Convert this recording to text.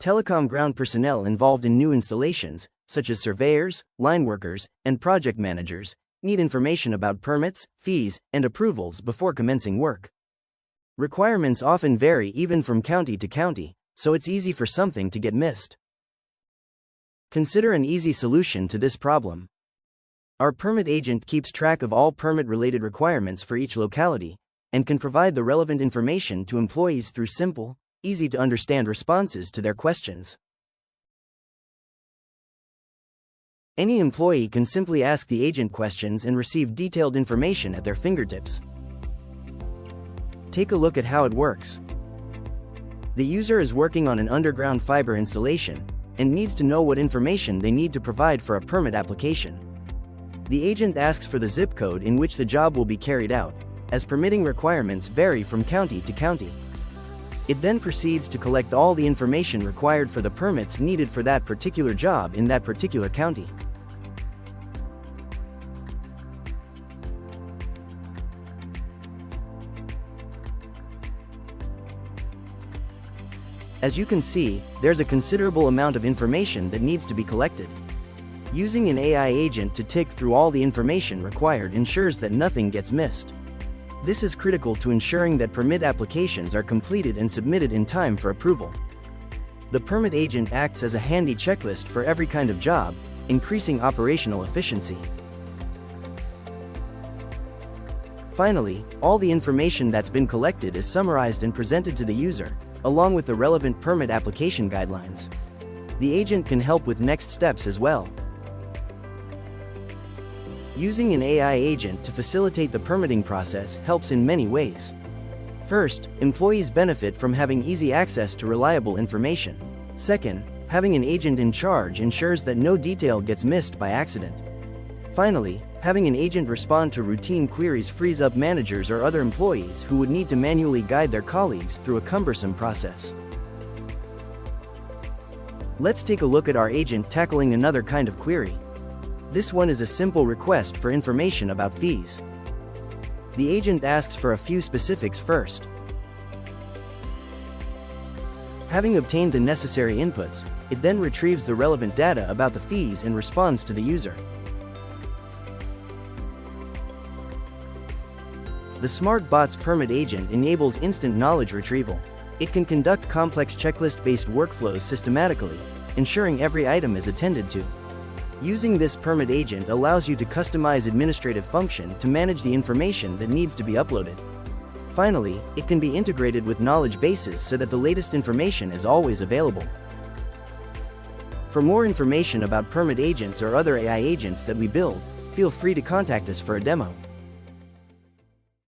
Telecom ground personnel involved in new installations, such as surveyors, line workers, and project managers, need information about permits, fees, and approvals before commencing work. Requirements often vary even from county to county, so it's easy for something to get missed. Consider an easy solution to this problem. Our permit agent keeps track of all permit-related requirements for each locality, and can provide the relevant information to employees through simple, easy-to-understand responses to their questions. Any employee can simply ask the agent questions and receive detailed information at their fingertips. Take a look at how it works. The user is working on an underground fiber installation and needs to know what information they need to provide for a permit application. The agent asks for the zip code in which the job will be carried out, as permitting requirements vary from county to county. It then proceeds to collect all the information required for the permits needed for that particular job in that particular county. As you can see, there's a considerable amount of information that needs to be collected. Using an AI agent to tick through all the information required ensures that nothing gets missed. This is critical to ensuring that permit applications are completed and submitted in time for approval. The permit agent acts as a handy checklist for every kind of job, increasing operational efficiency. Finally, all the information that's been collected is summarized and presented to the user, along with the relevant permit application guidelines. The agent can help with next steps as well. Using an AI agent to facilitate the permitting process helps in many ways. First, employees benefit from having easy access to reliable information. Second, having an agent in charge ensures that no detail gets missed by accident. Finally, having an agent respond to routine queries frees up managers or other employees who would need to manually guide their colleagues through a cumbersome process. Let's take a look at our agent tackling another kind of query. This one is a simple request for information about fees. The agent asks for a few specifics first. Having obtained the necessary inputs, it then retrieves the relevant data about the fees and responds to the user. The SmartBots Permit Agent enables instant knowledge retrieval. It can conduct complex checklist-based workflows systematically, ensuring every item is attended to. Using this permit agent allows you to customize administrative function to manage the information that needs to be uploaded. Finally, it can be integrated with knowledge bases so that the latest information is always available. For more information about permit agents or other AI agents that we build, feel free to contact us for a demo.